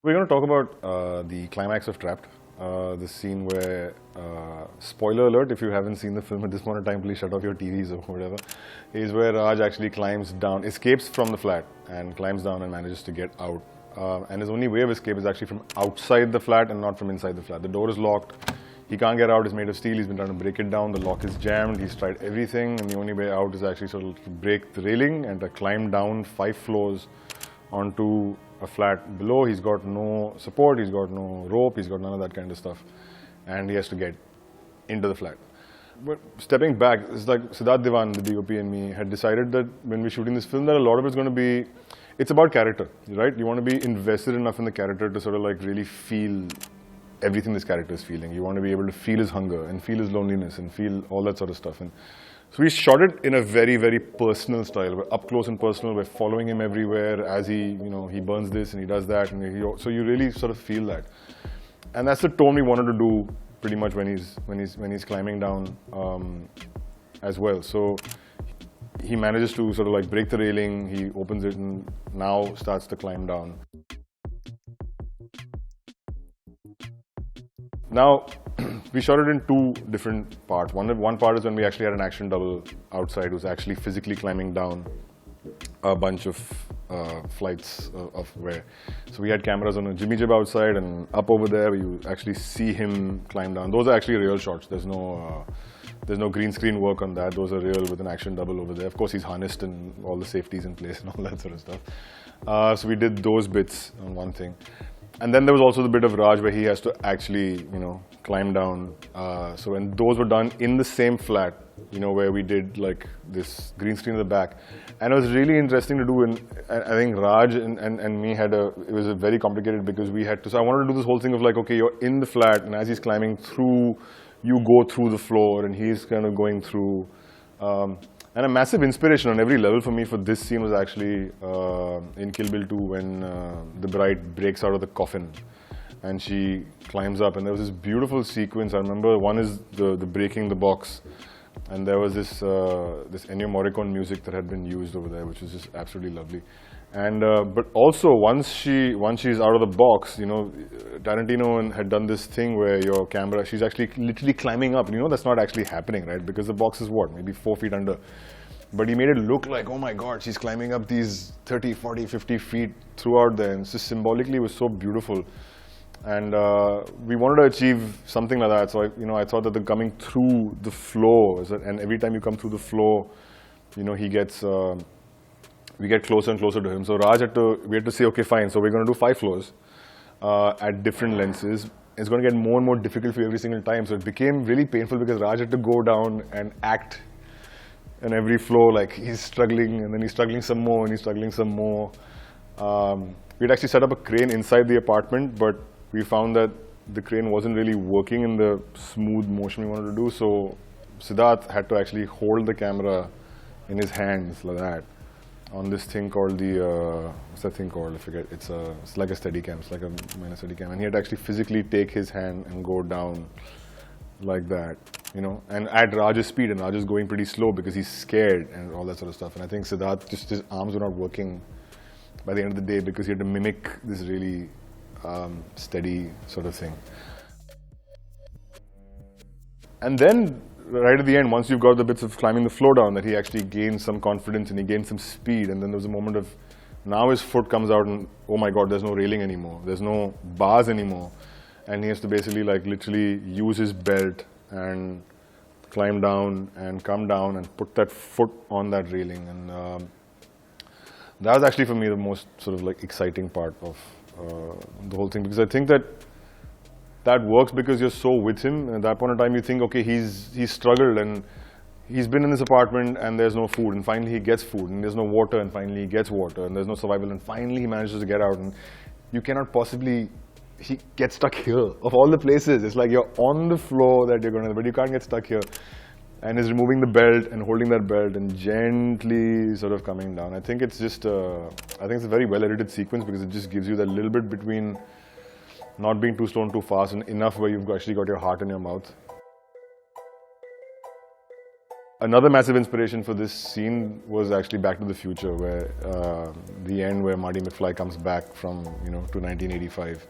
We're going to talk about the climax of Trapped. The scene where, spoiler alert, if you haven't seen the film at this point in time, please shut off your TVs or whatever, is where Raj actually climbs down, escapes from the flat and climbs down and manages to get out. And his only way of escape is actually from outside the flat and not from inside the flat. The door is locked. He can't get out, it's made of steel, he's been trying to break it down, the lock is jammed, he's tried everything, and the only way out is actually sort of to break the railing and to climb down 5 floors onto a flat below. He's got no support, he's got no rope, he's got none of that kind of stuff, and he has to get into the flat. But stepping back, it's like Siddharth Diwan, the DOP, and me had decided that when we're shooting this film, that a lot of it's going to be, it's about character, right? You want to be invested enough in the character to sort of like really feel everything this character is feeling. You want to be able to feel his hunger and feel his loneliness and feel all that sort of stuff. And so we shot it in a very, very personal style. We're up close and personal. We're following him everywhere as he, he burns this and he does that. And so you really sort of feel that. And that's the tone we wanted to do pretty much when he's climbing down as well. So he manages to sort of like break the railing. He opens it and now starts to climb down. Now, we shot it in 2 different parts. One part is when we actually had an action double outside who was actually physically climbing down a bunch of flights of where. So we had cameras on a jimmy jib outside and up over there you actually see him climb down. Those are actually real shots. There's no green screen work on that. Those are real with an action double over there. Of course, he's harnessed and all the safeties in place and all that sort of stuff. So we did those bits on one thing. And then there was also the bit of Raj where he has to actually, climb down. So when those were done in the same flat, where we did like this green screen in the back. And it was really interesting to do. And I think Raj and me it was a very complicated because we had to, so I wanted to do this whole thing of like, okay, you're in the flat and as he's climbing through, you go through the floor and he's kind of going through. And a massive inspiration on every level for me for this scene was actually in Kill Bill 2 when the bride breaks out of the coffin and she climbs up, and there was this beautiful sequence. I remember one is the breaking the box, and there was this Ennio Morricone music that had been used over there, which was just absolutely lovely. And but also once she's out of the box, Tarantino had done this thing where your camera, she's actually literally climbing up. And that's not actually happening, right? Because the box is what, maybe 4 feet under. But he made it look like, oh my God, she's climbing up these 30, 40, 50 feet throughout there. And so symbolically it was so beautiful. And we wanted to achieve something like that. So I thought that the coming through the floor, and every time you come through the floor, he gets. We get closer and closer to him. So we had to say, okay, fine. So we're going to do 5 floors at different lenses. It's going to get more and more difficult for you every single time. So it became really painful because Raj had to go down and act in every floor like he's struggling, and then he's struggling some more, and he's struggling some more. We'd actually set up a crane inside the apartment, but we found that the crane wasn't really working in the smooth motion we wanted to do. So Siddharth had to actually hold the camera in his hands like that, on this thing called what's that thing called? I forget. It's like a Steadicam. It's like a minor Steadicam. And he had to actually physically take his hand and go down like that, and at Raj's speed. And Raj is going pretty slow because he's scared and all that sort of stuff. And I think Siddharth, just his arms were not working by the end of the day because he had to mimic this really steady sort of thing. And then right at the end, once you've got the bits of climbing the floor down, that he actually gains some confidence and he gains some speed. And then there was a moment of, now his foot comes out and, oh my God, there's no railing anymore. There's no bars anymore. And he has to basically like literally use his belt and climb down and come down and put that foot on that railing. And that was actually for me the most sort of like exciting part of the whole thing, because I think that works because you're so with him. At that point in time, you think, okay, he's struggled and he's been in this apartment and there's no food, and finally he gets food, and there's no water, and finally he gets water, and there's no survival, and finally he manages to get out. And you cannot possibly, he gets stuck here. Of all the places, it's like you're on the floor that you're going to, but you can't get stuck here. And he's removing the belt and holding that belt and gently sort of coming down. I think it's just, I think it's a very well edited sequence because it just gives you that little bit between not being too slow and too fast, and enough where you've actually got your heart in your mouth. Another massive inspiration for this scene was actually Back to the Future, where the end where Marty McFly comes back from, to 1985.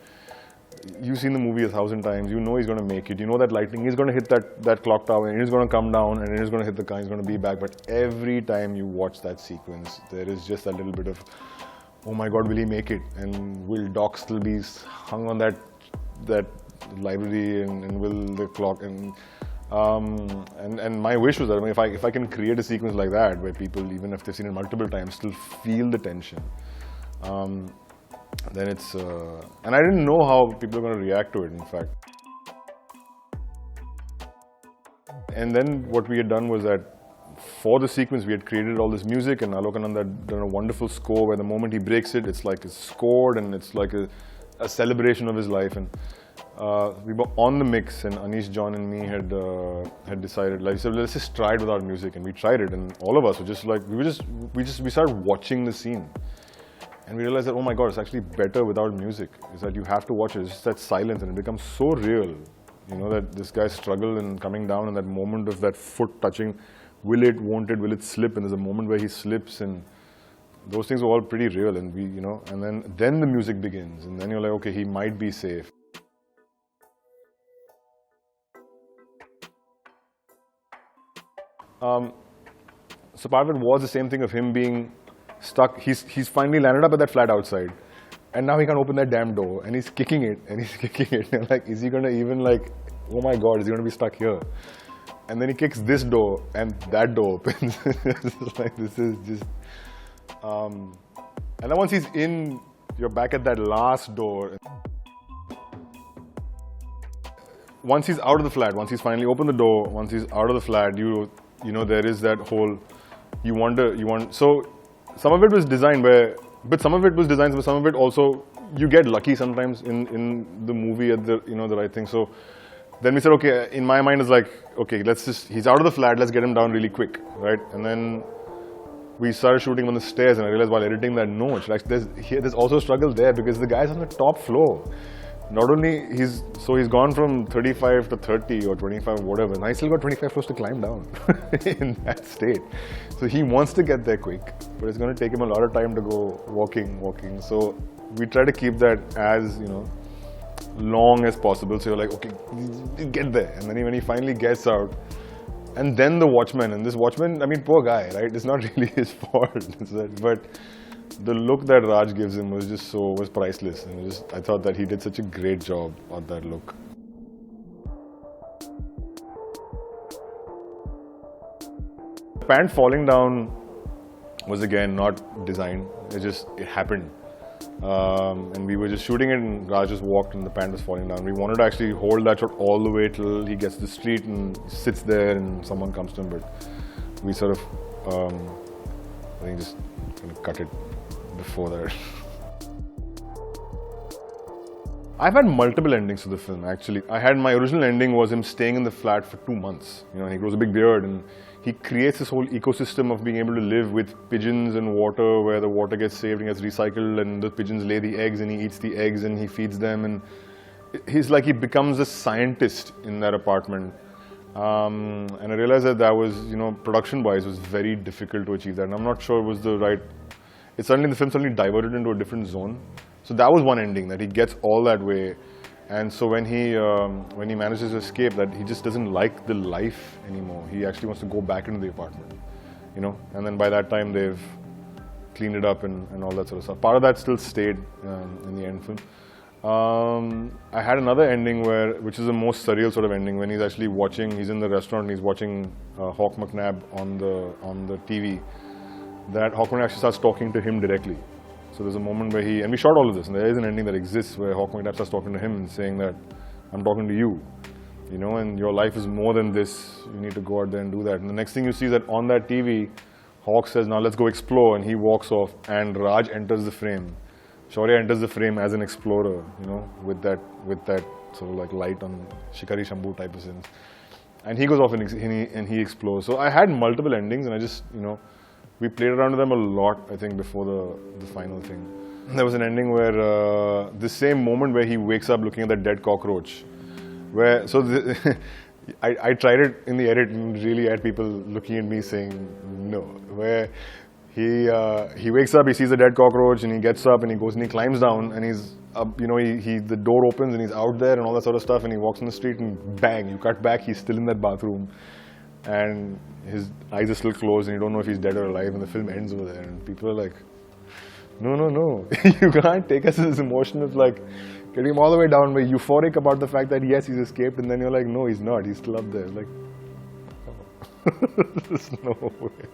You've seen the movie 1,000 times. You know he's going to make it. You know that lightning is going to hit that clock tower, and he's going to come down, and he's going to hit the car. He's going to be back. But every time you watch that sequence, there is just a little bit of, oh my God, will he make it? And will Doc still be hung on that library? And will the clock? And my wish was that, if I can create a sequence like that, where people, even if they've seen it multiple times, still feel the tension, then it's, and I didn't know how people are going to react to it, in fact. And then what we had done was that, for the sequence, we had created all this music, and Alok Anand had done a wonderful score where the moment he breaks it, it's like it's scored, and it's like a celebration of his life. And we were on the mix, and Anish, John, and me had decided, like, so let's just try it without music, and we tried it, and all of us were just like, we started watching the scene, and we realized that, oh my God, it's actually better without music. Is that you have to watch it. It's just that silence, and it becomes so real. That this guy's struggle and coming down, and that moment of that foot touching, will it, won't it, will it slip? And there's a moment where he slips, and those things are all pretty real. And and then the music begins, and then you're like, okay, he might be safe. So part of it was the same thing of him being stuck. He's finally landed up at that flat outside, and now he can't open that damn door, and he's kicking it, and he's kicking it. And like, is he gonna even, like, oh my God, is he gonna be stuck here? And then he kicks this door, and that door opens. It's like, this is just, and then once he's in, you're back at that last door. Once he's out of the flat, once he's finally opened the door, once he's out of the flat, there is that whole, so some of it was designed but some of it also, you get lucky sometimes in the movie at the right thing. So then we said, okay, in my mind it's like, okay, he's out of the flat, let's get him down really quick, right? And then we started shooting on the stairs, and I realized while editing that, no, there's also a struggle there, because the guy's on the top floor. Not only he's gone from 35 to 30 or 25 or whatever, and I still got 25 floors to climb down in that state. So he wants to get there quick, but it's going to take him a lot of time to go walking. So we try to keep that as, long as possible. So you're like, okay, get there. And then when he finally gets out, and then the watchman, and this watchman, poor guy, right? It's not really his fault, but the look that Raj gives him was priceless. And I thought that he did such a great job on that look. The pant falling down was again not designed. It happened. And we were just shooting it, and Raj just walked, and the pant was falling down. We wanted to actually hold that shot all the way till he gets to the street and sits there and someone comes to him, but we sort of, I think, just kind of cut it before that. I've had multiple endings to the film, actually. My original ending was him staying in the flat for 2 months. He grows a big beard, and he creates this whole ecosystem of being able to live with pigeons and water, where the water gets saved and gets recycled, and the pigeons lay the eggs, and he eats the eggs, and he feeds them, and he becomes a scientist in that apartment. And I realized that was, production-wise, was very difficult to achieve that, and I'm not sure it was the right. The film suddenly diverted into a different zone. So that was one ending, that he gets all that way. And so when he manages to escape, that he just doesn't like the life anymore. He actually wants to go back into the apartment, And then by that time, they've cleaned it up and all that sort of stuff. Part of that still stayed in the end film. I had another ending which is the most surreal sort of ending, when he's actually he's in the restaurant, and he's watching Hawk McNabb on the TV. That Hawk McNabb actually starts talking to him directly. So there's a moment where and we shot all of this, and there is an ending that exists where Hawk McNabb starts talking to him and saying that, I'm talking to you, and your life is more than this, you need to go out there and do that. And the next thing you see is that on that TV, Hawk says, now let's go explore, and he walks off, and Raj enters the frame. Shaurya enters the frame as an explorer, with that sort of like light on Shikari Shambhu type of sense. And he goes off and he explores. So I had multiple endings, and I just, we played around with them a lot, I think, before the final thing. There was an ending where the same moment where he wakes up looking at that dead cockroach, I tried it in the edit and really had people looking at me saying no. Where he wakes up, he sees a dead cockroach, and he gets up and he goes and he climbs down, and he's up, you know, the door opens and he's out there and all that sort of stuff, and he walks on the street and bang, you cut back, he's still in that bathroom, and his eyes are still closed and you don't know if he's dead or alive, and the film ends over there, and people are like, no, you can't take us as this emotion of like getting him all the way down, we're euphoric about the fact that yes, he's escaped, and then you're like, no, he's not, he's still up there. Like, oh. There's no way.